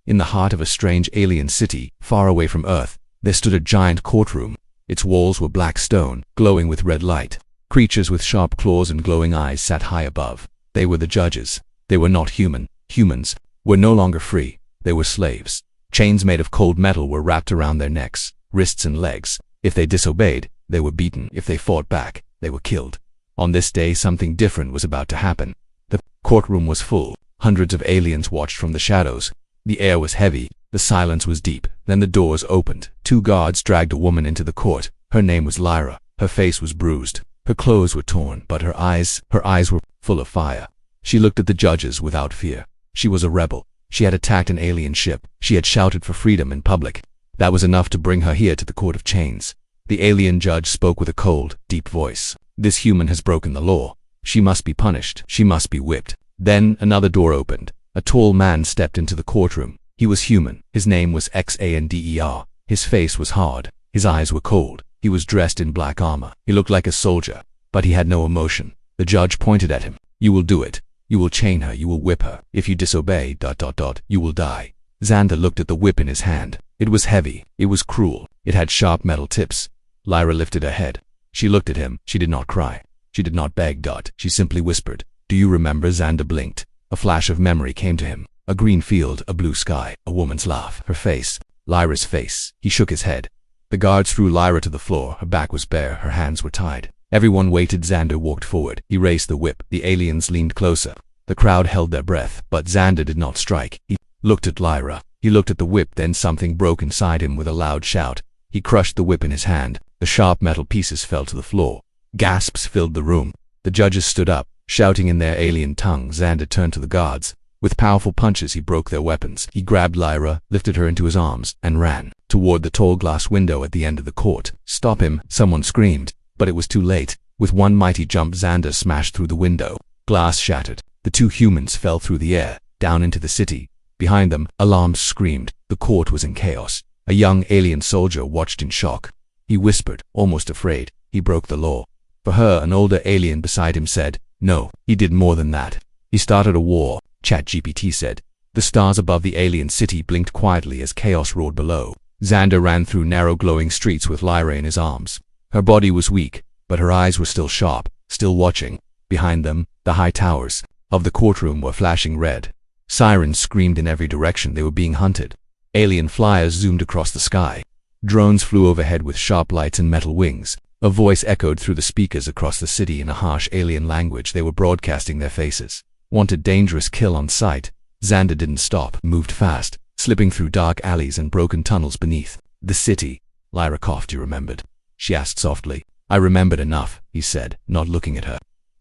In the heart of a strange alien city, far away from Earth, there stood a giant courtroom. Its walls were black stone, glowing with red light. Creatures with sharp claws and glowing eyes sat high above. They were the judges. They were not human. Humans were no longer free. They were slaves. Chains made of cold metal were wrapped around their necks, wrists and legs. If they disobeyed, they were beaten. If they fought back, they were killed. On this day, something different was about to happen. The courtroom was full. Hundreds of aliens watched from the shadows. The air was heavy. The silence was deep. Then the doors opened. 2 guards dragged a woman into the court. Her name was Lyra. Her face was bruised. Her clothes were torn, but her eyes were full of fire. She looked at the judges without fear. She was a rebel. She had attacked an alien ship. She had shouted for freedom in public. That was enough to bring her here to the court of chains. The alien judge spoke with a cold, deep voice. This human has broken the law. She must be punished. She must be whipped. Then another door opened. A tall man stepped into the courtroom. He was human. His name was Xander. His face was hard. His eyes were cold. He was dressed in black armor. He looked like a soldier, but he had no emotion. The judge pointed at him. You will do it. You will chain her. You will whip her. If you disobey, you will die. Xander looked at the whip in his hand. It was heavy. It was cruel. It had sharp metal tips. Lyra lifted her head. She looked at him. She did not cry. She did not beg. She simply whispered. Do you remember? Xander blinked. A flash of memory came to him. A green field, a blue sky, a woman's laugh. Her face. Lyra's face. He shook his head. The guards threw Lyra to the floor. Her back was bare. Her hands were tied. Everyone waited. Xander walked forward. He raised the whip. The aliens leaned closer. The crowd held their breath, but Xander did not strike. He looked at Lyra. He looked at the whip. Then something broke inside him with a loud shout. He crushed the whip in his hand. The sharp metal pieces fell to the floor. Gasps filled the room. The judges stood up, shouting in their alien tongue. Xander turned to the guards. With powerful punches, he broke their weapons. He grabbed Lyra, lifted her into his arms, and ran toward the tall glass window at the end of the court. Stop him, someone screamed, but it was too late. With one mighty jump, Xander smashed through the window. Glass shattered. The 2 humans fell through the air, down into the city. Behind them, alarms screamed. The court was in chaos. A young alien soldier watched in shock. He whispered, almost afraid. He broke the law. For her, an older alien beside him said, no, he did more than that. He started a war, ChatGPT said. The stars above the alien city blinked quietly as chaos roared below. Xander ran through narrow glowing streets with Lyra in his arms. Her body was weak, but her eyes were still sharp, still watching. Behind them, the high towers of the courtroom were flashing red. Sirens screamed in every direction. They were being hunted. Alien flyers zoomed across the sky. Drones flew overhead with sharp lights and metal wings. A voice echoed through the speakers across the city in a harsh alien language. They were broadcasting their faces. Wanted, dangerous, kill on sight. Xander didn't stop, moved fast, slipping through dark alleys and broken tunnels beneath the city. Lyra coughed. You remembered? She asked softly. I remembered enough, he said, not looking at her.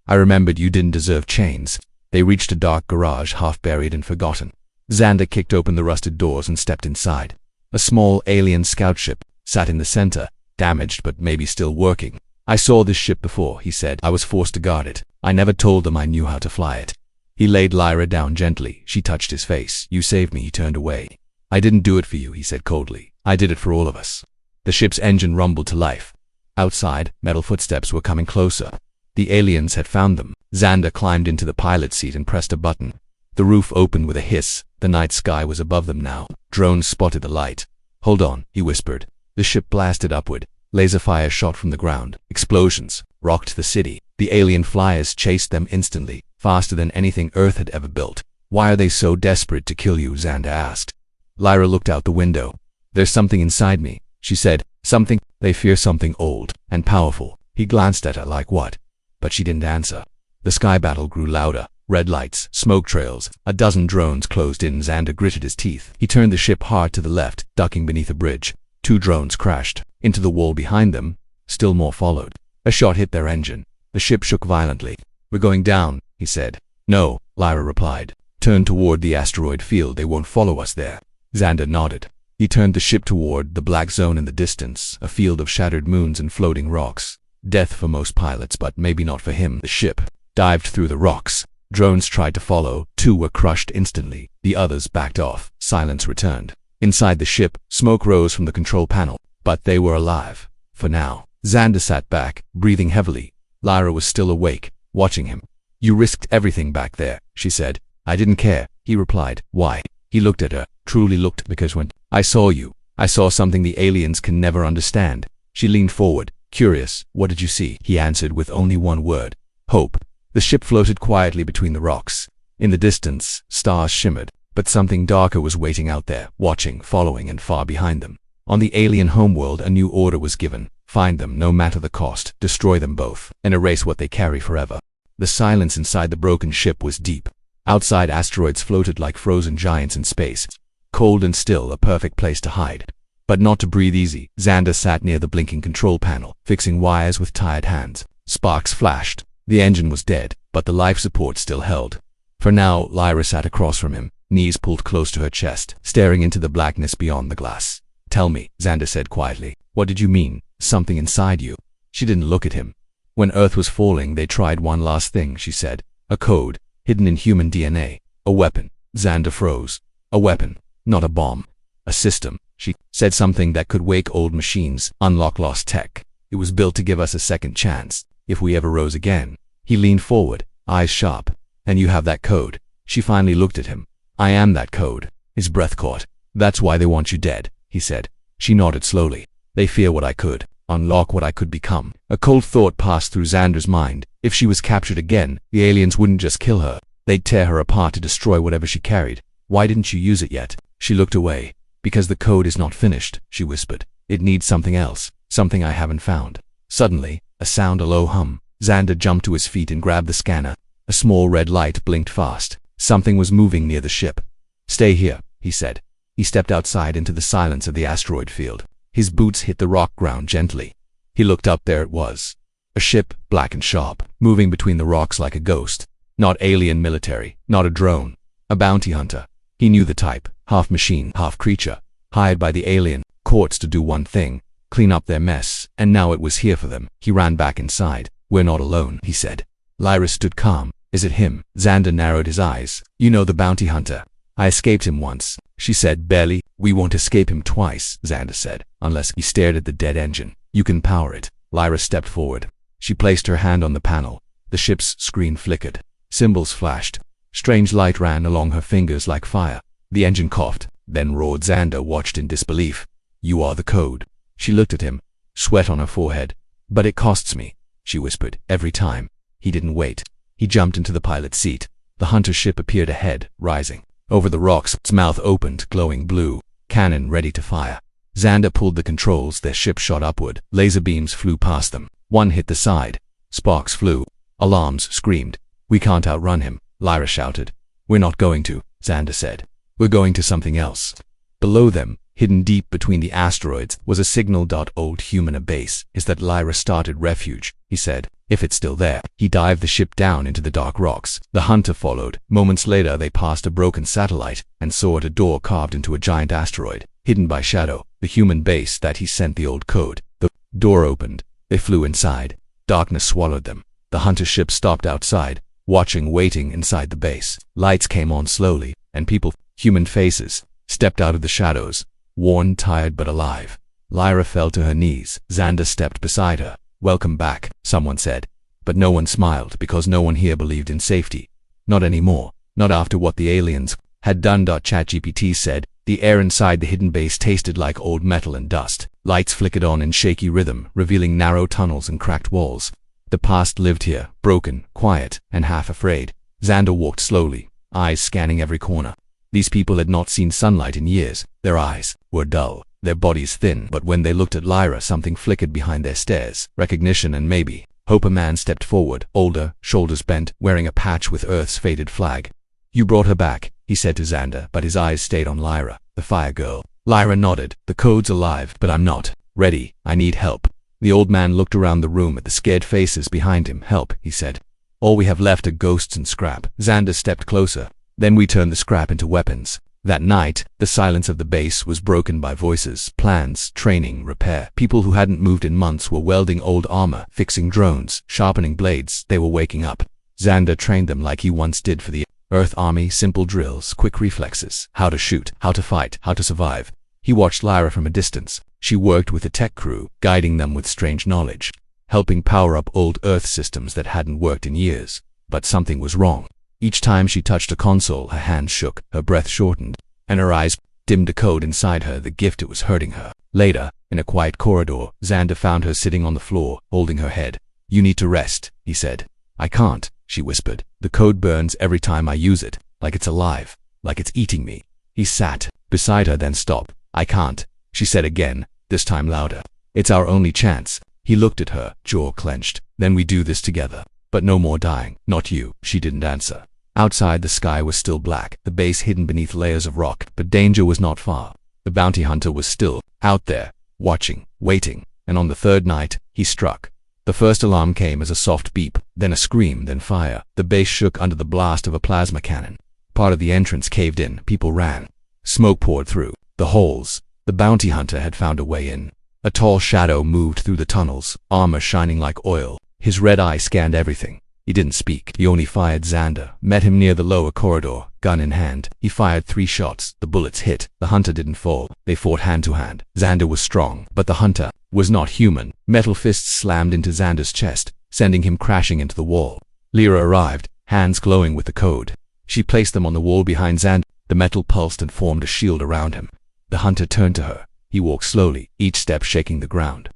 I remembered you didn't deserve chains. They reached a dark garage, half buried and forgotten. Xander kicked open the rusted doors and stepped inside. A small alien scout ship sat in the center, damaged but maybe still working. I saw this ship before, he said. I was forced to guard it. I never told them I knew how to fly it. He laid Lyra down gently. She touched his face. You saved me. He turned away. I didn't do it for you, he said coldly. I did it for all of us. The ship's engine rumbled to life. Outside, metal footsteps were coming closer. The aliens had found them. Xander climbed into the pilot's seat and pressed a button. The roof opened with a hiss. The night sky was above them now. Drones spotted the light. Hold on, he whispered. The ship blasted upward. Laser fire shot from the ground. Explosions rocked the city. The alien flyers chased them instantly, faster than anything Earth had ever built. Why are they so desperate to kill you? Xander asked. Lyra looked out the window. There's something inside me, she said. Something. They fear something old and powerful. He glanced at her. Like what? But she didn't answer. The sky battle grew louder. Red lights, smoke trails. A dozen drones closed in. Xander gritted his teeth. He turned the ship hard to the left, ducking beneath a bridge. 2 drones crashed into the wall behind them. Still more followed. A shot hit their engine. The ship shook violently. We're going down, he said. No, Lyra replied. Turn toward the asteroid field. They won't follow us there. Xander nodded. He turned the ship toward the black zone in the distance, a field of shattered moons and floating rocks. Death for most pilots, but maybe not for him. The ship dived through the rocks. Drones tried to follow. 2 were crushed instantly. The others backed off. Silence returned. Inside the ship, smoke rose from the control panel. But they were alive. For now. Xander sat back, breathing heavily. Lyra was still awake, watching him. You risked everything back there, she said. I didn't care, he replied. Why? He looked at her, truly looked, because when I saw you, I saw something the aliens can never understand. She leaned forward, curious. What did you see? He answered with only one word. Hope. The ship floated quietly between the rocks. In the distance, stars shimmered, but something darker was waiting out there, watching, following, and far behind them. On the alien homeworld, a new order was given. Find them, no matter the cost, destroy them both, and erase what they carry forever. The silence inside the broken ship was deep. Outside, asteroids floated like frozen giants in space. Cold and still, a perfect place to hide. But not to breathe easy. Xander sat near the blinking control panel, fixing wires with tired hands. Sparks flashed. The engine was dead, but the life support still held. For now, Lyra sat across from him, knees pulled close to her chest, staring into the blackness beyond the glass. Tell me, Xander said quietly. What did you mean? Something inside you. She didn't look at him. When Earth was falling, they tried one last thing, she said. A code, hidden in human DNA. A weapon. Xander froze. A weapon. Not a bomb. A system. She said something that could wake old machines, unlock lost tech. It was built to give us a second chance, if we ever rose again. He leaned forward, eyes sharp. And you have that code. She finally looked at him. I am that code. His breath caught. That's why they want you dead, he said. She nodded slowly. They fear what I could. Unlock what I could become. A cold thought passed through Xander's mind. If she was captured again, the aliens wouldn't just kill her. They'd tear her apart to destroy whatever she carried. Why didn't you use it yet? She looked away. Because the code is not finished, she whispered. It needs something else. Something I haven't found. Suddenly, a sound, a low hum. Xander jumped to his feet and grabbed the scanner. A small red light blinked fast. Something was moving near the ship. Stay here, he said. He stepped outside into the silence of the asteroid field. His boots hit the rock ground gently. He looked up. There it was. A ship, black and sharp, moving between the rocks like a ghost. Not alien military, not a drone. A bounty hunter. He knew the type, half machine, half creature, hired by the alien courts to do one thing, clean up their mess, and now it was here for them. He ran back inside. We're not alone, he said. Lyra stood calm. Is it him? Xander narrowed his eyes. You know the bounty hunter. I escaped him once, she said barely. We won't escape him twice, Xander said, unless. He stared at the dead engine. You can power it. Lyra stepped forward. She placed her hand on the panel. The ship's screen flickered. Symbols flashed. Strange light ran along her fingers like fire. The engine coughed, then roared. Xander watched in disbelief. You are the code. She looked at him, sweat on her forehead. But it costs me, she whispered, every time. He didn't wait. He jumped into the pilot's seat. The hunter ship appeared ahead, rising. Over the rocks, its mouth opened, glowing blue. Cannon ready to fire. Xander pulled the controls. Their ship shot upward. Laser beams flew past them. One hit the side. Sparks flew. Alarms screamed. We can't outrun him, Lyra shouted. We're not going to, Xander said. We're going to something else. Below them, hidden deep between the asteroids, was a signal. Old human base. Is that Lyra started refuge, he said. If it's still there. He dived the ship down into the dark rocks. The hunter followed. Moments later, they passed a broken satellite and saw it, a door carved into a giant asteroid, hidden by shadow. The human base that he sent the old code. The door opened. They flew inside. Darkness swallowed them. The hunter ship stopped outside, watching, waiting inside the base. Lights came on slowly, and people, human faces, stepped out of the shadows, worn, tired, but alive. Lyra fell to her knees. Xander stepped beside her. Welcome back, someone said. But no one smiled, because no one here believed in safety. Not anymore. Not after what the aliens had done. ChatGPT said. The air inside the hidden base tasted like old metal and dust. Lights flickered on in shaky rhythm, revealing narrow tunnels and cracked walls. The past lived here, broken, quiet, and half afraid. Xander walked slowly, eyes scanning every corner. These people had not seen sunlight in years. Their eyes were dull, their bodies thin, but when they looked at Lyra, something flickered behind their stares. Recognition and maybe hope. A man stepped forward, older, shoulders bent, wearing a patch with Earth's faded flag. You brought her back, he said to Xander, but his eyes stayed on Lyra, the fire girl. Lyra nodded. The code's alive, but I'm not ready. I need help. The old man looked around the room at the scared faces behind him. Help, he said. All we have left are ghosts and scrap. Xander stepped closer. Then we turned the scrap into weapons. That night, the silence of the base was broken by voices, plans, training, repair. People who hadn't moved in months were welding old armor, fixing drones, sharpening blades. They were waking up. Xander trained them like he once did for the Earth Army. Simple drills, quick reflexes, how to shoot, how to fight, how to survive. He watched Lyra from a distance. She worked with the tech crew, guiding them with strange knowledge, helping power up old Earth systems that hadn't worked in years. But something was wrong. Each time she touched a console, her hands shook, her breath shortened. and her eyes dimmed. The code inside her, the gift, it was hurting her. Later, in a quiet corridor, Xander found her sitting on the floor, holding her head. "You need to rest," he said. "I can't," she whispered. "The code burns every time I use it, like it's alive, like it's eating me." He sat beside her, then stopped. "I can't," she said again, this time louder. "It's our only chance." He looked at her, jaw clenched. "Then we do this together. But no more dying." "Not you," she didn't answer. Outside, the sky was still black, the base hidden beneath layers of rock, but danger was not far. The bounty hunter was still out there, watching, waiting, and on the third night, he struck. The first alarm came as a soft beep, then a scream, then fire. The base shook under the blast of a plasma cannon. Part of the entrance caved in. People ran. Smoke poured through the holes. The bounty hunter had found a way in. A tall shadow moved through the tunnels, armor shining like oil. His red eye scanned everything. He didn't speak. He only fired. Xander met him near the lower corridor, gun in hand. He fired 3 shots. The bullets hit. The hunter didn't fall. They fought hand to hand. Xander was strong, but the hunter was not human. Metal fists slammed into Xander's chest, sending him crashing into the wall. Lyra arrived, hands glowing with the code. She placed them on the wall behind Xander. The metal pulsed and formed a shield around him. The hunter turned to her. He walked slowly, each step shaking the ground.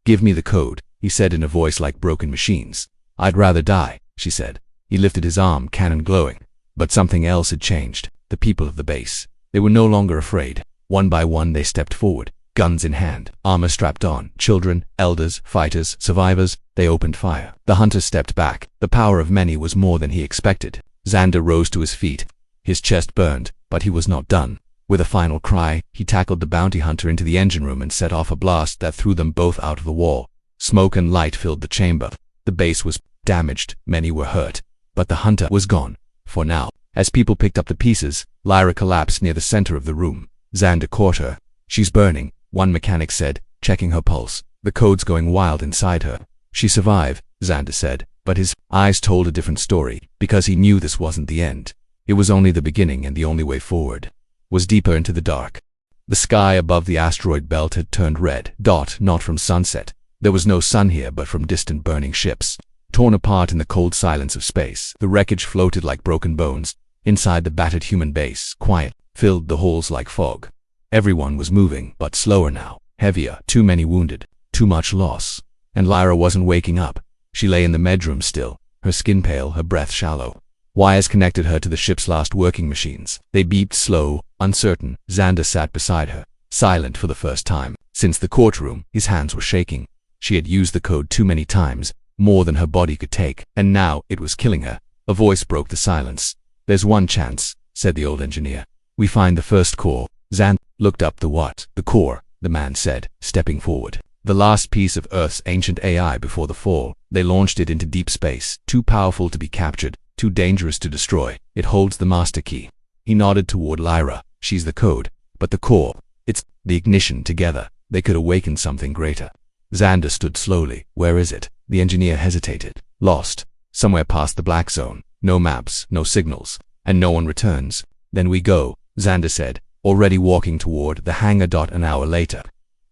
"Give me the code," he said in a voice like broken machines. "I'd rather die," she said. He lifted his arm, cannon glowing. But something else had changed. The people of the base. They were no longer afraid. One by one they stepped forward, guns in hand, armor strapped on. Children, elders, fighters, survivors. They opened fire. The hunter stepped back. The power of many was more than he expected. Xander rose to his feet. His chest burned, but he was not done. With a final cry, he tackled the bounty hunter into the engine room and set off a blast that threw them both out of the wall. Smoke and light filled the chamber. The base was damaged, many were hurt, but the hunter was gone. For now. As people picked up the pieces, Lyra collapsed near the center of the room. Xander caught her. "She's burning," one mechanic said, checking her pulse. "The code's going wild inside her." "She survived," Xander said, but his eyes told a different story, because he knew this wasn't the end. It was only the beginning, and the only way forward was deeper into the dark. The sky above the asteroid belt had turned red, not from sunset. There was no sun here, but from distant burning ships. Torn apart in the cold silence of space, the wreckage floated like broken bones. Inside the battered human base, quiet filled the halls like fog. Everyone was moving, but slower now, heavier, too many wounded, too much loss. And Lyra wasn't waking up. She lay in the medroom still, her skin pale, her breath shallow. Wires connected her to the ship's last working machines. They beeped slow, uncertain. Xander sat beside her, silent for the first time. Since the courtroom, his hands were shaking. She had used the code too many times, more than her body could take, and now it was killing her. A voice broke the silence. "There's one chance," said the old engineer. "We find the first core." Xander looked up. "The what?" "The core," the man said, stepping forward. "The last piece of Earth's ancient AI before the fall. They launched it into deep space, too powerful to be captured, too dangerous to destroy. It holds the master key." He nodded toward Lyra. "She's the code. But the core, it's the ignition. Together, they could awaken something greater." Xander stood slowly. "Where is it?" The engineer hesitated. "Lost. Somewhere past the black zone. No maps, no signals, and no one returns." "Then we go," Xander said, already walking toward the hangar. An hour later.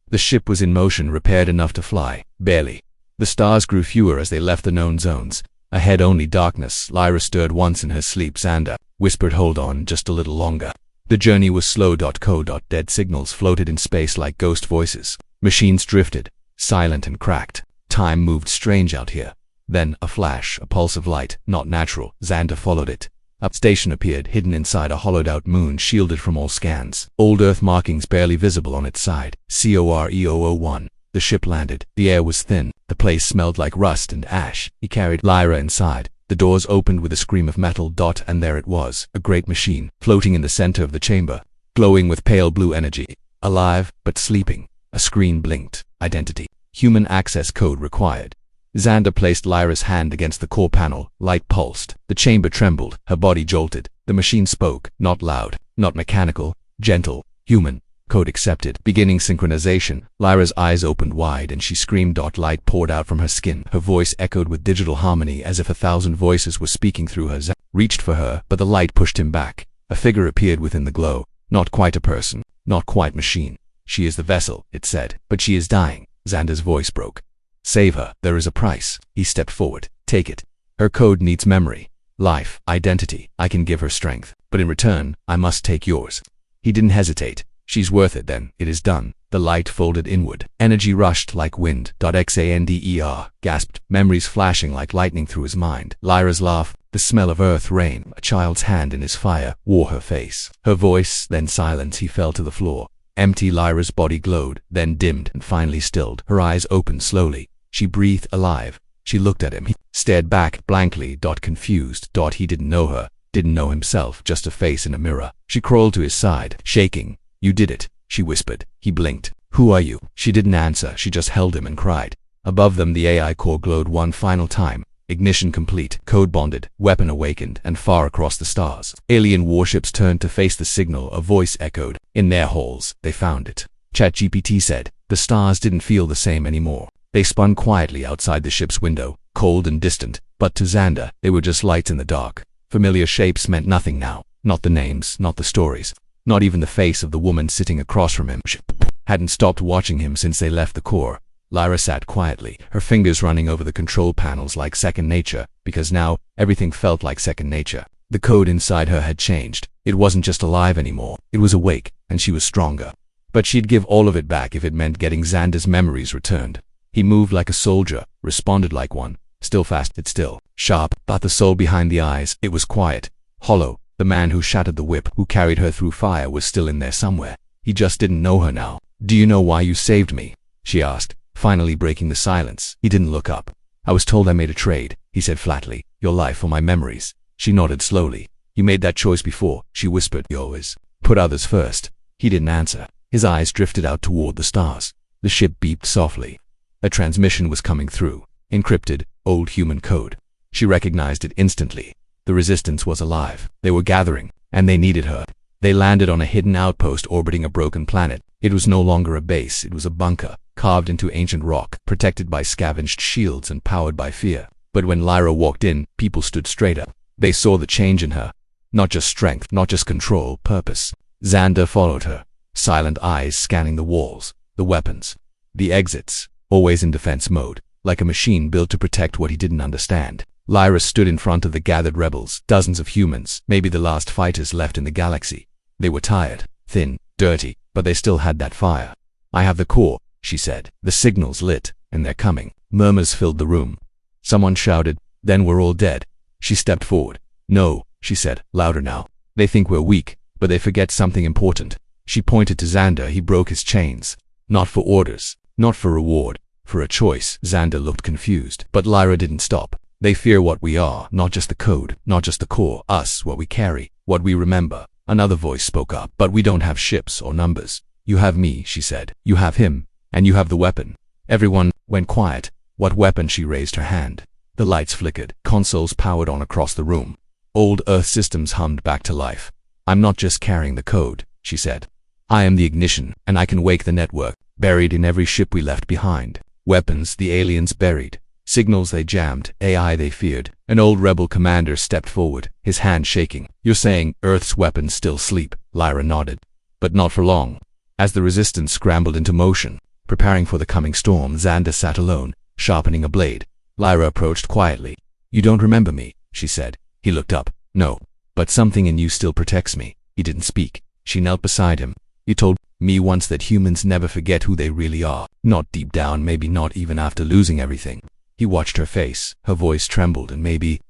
The ship was in motion, repaired enough to fly. Barely. The stars grew fewer as they left the known zones. Ahead only darkness. Lyra stirred once in her sleep. Xander whispered, "Hold on, just a little longer." The journey was slow. Dead signals floated in space like ghost voices. Machines drifted, silent and cracked. Time moved strange out here. Then a flash, a pulse of light, not natural. Xander followed it. A station appeared, hidden inside a hollowed-out moon, shielded from all scans. Old Earth markings barely visible on its side. CORE001. The ship landed. The air was thin. The place smelled like rust and ash. He carried Lyra inside. The doors opened with a scream of metal. And there it was, a great machine, floating in the center of the chamber, glowing with pale blue energy. Alive, but sleeping. A screen blinked. Identity. Human access code required. Xander placed Lyra's hand against the core panel. Light pulsed. The chamber trembled. Her body jolted. The machine spoke. Not loud, not mechanical, gentle, human. Code accepted. Beginning synchronization. Lyra's eyes opened wide and she screamed. Light poured out from her skin. Her voice echoed with digital harmony as if 1,000 voices were speaking through her. Xander reached for her, but the light pushed him back. A figure appeared within the glow. Not quite a person, not quite machine. "She is the vessel," it said, "but she is dying." Xander's voice broke. "Save her. There is a price." He stepped forward. "Take it. Her code needs memory, life, identity. I can give her strength, but in return, I must take yours." He didn't hesitate. She's worth it then. It is done. The light folded inward. Energy rushed like wind. Xander gasped, memories flashing like lightning through his mind. Lyra's laugh, the smell of earth rain, a child's hand in his fire, wore her face. Her voice, then silence. He fell to the floor. Empty. Lyra's body glowed, then dimmed and finally stilled. Her eyes opened slowly. She breathed alive. She looked at him. He stared back blankly. Confused. He didn't know her, didn't know himself, just a face in a mirror. She crawled to his side, shaking. You did it, she whispered. He blinked. Who are you? She didn't answer. She just held him and cried. Above them, the AI core glowed one final time. Ignition complete, code bonded, weapon awakened, and far across the stars, alien warships turned to face the signal. A voice echoed. In their halls, they found it. ChatGPT said. The stars didn't feel the same anymore. They spun quietly outside the ship's window, cold and distant, but to Xander, they were just lights in the dark. Familiar shapes meant nothing now. Not the names, not the stories, not even the face of the woman sitting across from him. She hadn't stopped watching him since they left the core. Lyra sat quietly, her fingers running over the control panels like second nature, because now, everything felt like second nature. The code inside her had changed. It wasn't just alive anymore. It was awake, and she was stronger. But she'd give all of it back if it meant getting Xander's memories returned. He moved like a soldier, responded like one, still fast, still sharp, but the soul behind the eyes, it was quiet, hollow. The man who shattered the whip, who carried her through fire, was still in there somewhere. He just didn't know her now. Do you know why you saved me? She asked, finally breaking the silence. He didn't look up. I was told I made a trade, he said flatly. Your life for my memories. She nodded slowly. You made that choice before, she whispered. You always put others first. He didn't answer. His eyes drifted out toward the stars. The ship beeped softly. A transmission was coming through. Encrypted, old human code. She recognized it instantly. The resistance was alive. They were gathering, and they needed her. They landed on a hidden outpost orbiting a broken planet. It was no longer a base, it was a bunker, carved into ancient rock, protected by scavenged shields and powered by fear. But when Lyra walked in, people stood straight up. They saw the change in her. Not just strength, not just control, purpose. Xander followed her, silent eyes scanning the walls, the weapons, the exits, always in defense mode, like a machine built to protect what he didn't understand. Lyra stood in front of the gathered rebels, dozens of humans, maybe the last fighters left in the galaxy. They were tired, thin, dirty, but they still had that fire. I have the core, she said. The signal's lit, and they're coming. Murmurs filled the room. Someone shouted, then we're all dead. She stepped forward. No, she said, louder now. They think we're weak, but they forget something important. She pointed to Xander. He broke his chains. Not for orders, not for reward, for a choice. Xander looked confused, but Lyra didn't stop. They fear what we are, not just the code, not just the core, us, what we carry, what we remember. Another voice spoke up. But we don't have ships or numbers. You have me, she said. You have him, and you have the weapon. Everyone went quiet. What weapon? She raised her hand. The lights flickered. Consoles powered on across the room. Old Earth systems hummed back to life. I'm not just carrying the code, she said. I am the ignition, and I can wake the network, buried in every ship we left behind. Weapons the aliens buried. Signals they jammed, AI they feared. An old rebel commander stepped forward, his hand shaking. You're saying Earth's weapons still sleep? Lyra nodded. But not for long. As the resistance scrambled into motion, preparing for the coming storm, Xander sat alone, sharpening a blade. Lyra approached quietly. You don't remember me, she said. He looked up. No. But something in you still protects me. He didn't speak. She knelt beside him. You told me once that humans never forget who they really are. Not deep down, maybe not even after losing everything. He watched her face. Her voice trembled, and maybe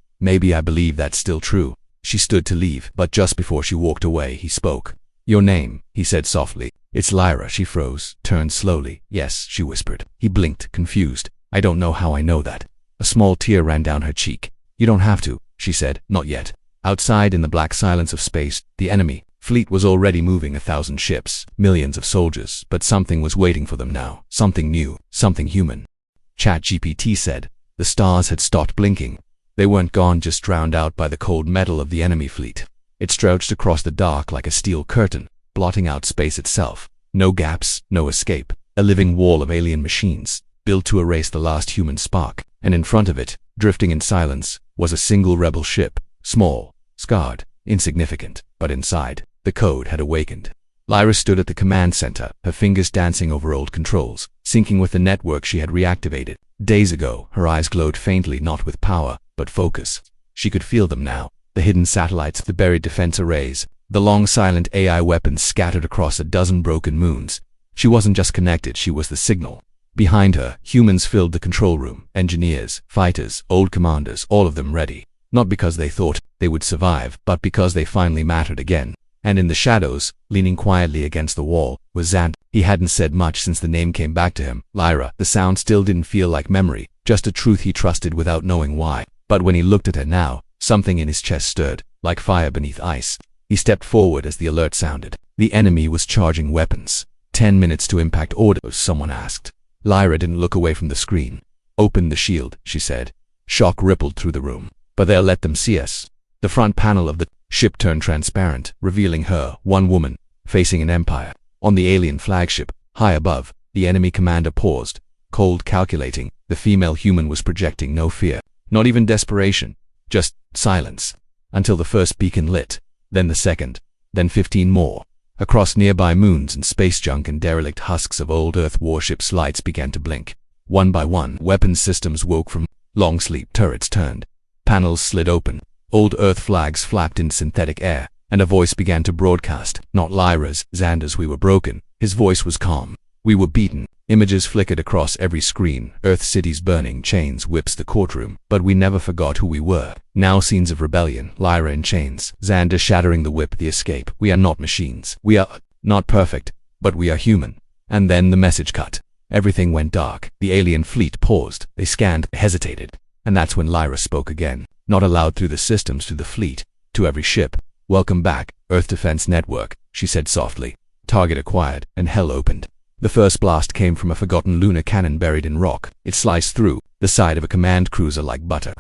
I believe that's still true. She stood to leave, but just before she walked away, he spoke. Your name, he said softly. It's Lyra. She froze, turned slowly. Yes, she whispered. He blinked, confused. I don't know how I know that. A small tear ran down her cheek. You don't have to, she said. Not yet. Outside in the black silence of space, the enemy fleet was already moving 1,000 ships, millions of soldiers, but something was waiting for them now. Something new, something human. ChatGPT said. The stars had stopped blinking. They weren't gone, just drowned out by the cold metal of the enemy fleet. It stretched across the dark like a steel curtain, blotting out space itself. No gaps, no escape. A living wall of alien machines, built to erase the last human spark. And in front of it, drifting in silence, was a single rebel ship. Small, scarred, insignificant. But inside, the code had awakened. Lyra stood at the command center, her fingers dancing over old controls, syncing with the network she had reactivated. Days ago, her eyes glowed faintly, not with power, but focus. She could feel them now. The hidden satellites, the buried defense arrays, The long silent AI weapons scattered across a dozen broken moons. She wasn't just connected, she was the signal. Behind her, humans filled the control room, engineers, fighters, old commanders, all of them ready. Not because they thought they would survive, but because they finally mattered again. And in the shadows, leaning quietly against the wall, was Xander. He hadn't said much since the name came back to him, Lyra. The sound still didn't feel like memory, just a truth he trusted without knowing why. But when he looked at her now, something in his chest stirred, like fire beneath ice. He stepped forward as the alert sounded. The enemy was charging weapons. 10 minutes to impact orders, someone asked. Lyra didn't look away from the screen. Open the shield, she said. Shock rippled through the room. But they'll let them see us. The front panel of the ship turned transparent, revealing her, one woman, facing an empire. On the alien flagship, high above, the enemy commander paused, cold, calculating. The female human was projecting no fear, not even desperation, just silence. Until the first beacon lit, then the second, then 15 more. Across nearby moons and space junk and derelict husks of old Earth warships, lights began to blink. One by one, weapons systems woke from long sleep. Turrets turned. Panels slid open. Old Earth flags flapped in synthetic air, and a voice began to broadcast. Not Lyra's, Xander's. We were broken. His voice was calm. We were beaten. Images flickered across every screen. Earth cities burning, chains, whips, the courtroom. But we never forgot who we were. Now scenes of rebellion, Lyra in chains, Xander shattering the whip, the escape. We are not machines. We are not perfect, but we are human. And then the message cut. Everything went dark. The alien fleet paused. They scanned, hesitated. And that's when Lyra spoke again. Not aloud, through the systems, to the fleet, to every ship. Welcome back, Earth Defense Network, she said softly. Target acquired, and hell opened. The first blast came from a forgotten lunar cannon buried in rock. It sliced through the side of a command cruiser like butter.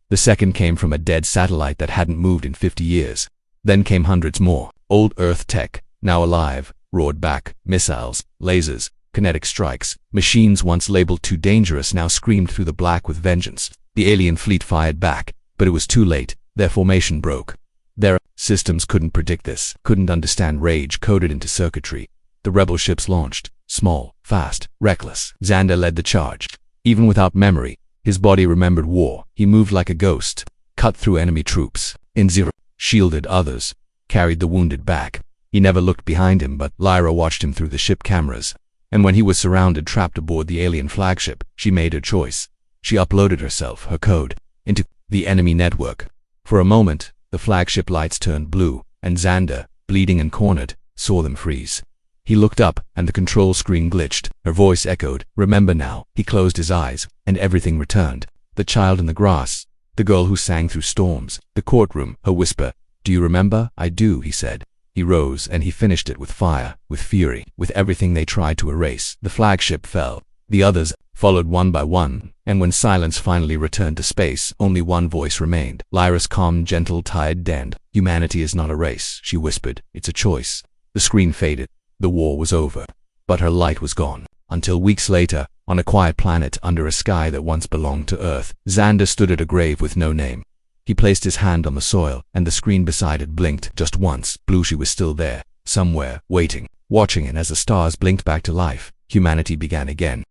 The second came from a dead satellite that hadn't moved in 50 years. Then came hundreds more. Old Earth tech, now alive, roared back. Missiles, lasers, kinetic strikes. Machines once labeled too dangerous now screamed through the black with vengeance. The alien fleet fired back, but it was too late. Their formation broke. Their systems couldn't predict this, couldn't understand rage coded into circuitry. The rebel ships launched, small, fast, reckless. Xander led the charge. Even without memory, his body remembered war. He moved like a ghost, cut through enemy troops, in zero, shielded others, carried the wounded back. He never looked behind him, but Lyra watched him through the ship cameras. And when he was surrounded, trapped aboard the alien flagship, she made her choice. She uploaded herself, her code, into the enemy network. For a moment, the flagship lights turned blue, and Xander, bleeding and cornered, saw them freeze. He looked up, and the control screen glitched. Her voice echoed, "Remember now." He closed his eyes, and everything returned. The child in the grass, the girl who sang through storms, the courtroom, her whisper. "Do you remember?" "I do," he said. He rose, and he finished it with fire, with fury, with everything they tried to erase. The flagship fell. The others followed one by one, and when silence finally returned to space, only one voice remained. Lyra's calm, gentle, tired dent. "Humanity is not a race," she whispered. "It's a choice." The screen faded. The war was over. But her light was gone. Until weeks later, on a quiet planet under a sky that once belonged to Earth, Xander stood at a grave with no name. He placed his hand on the soil, and the screen beside it blinked just once. Blue, she was still there, somewhere, waiting, watching, and as the stars blinked back to life, humanity began again.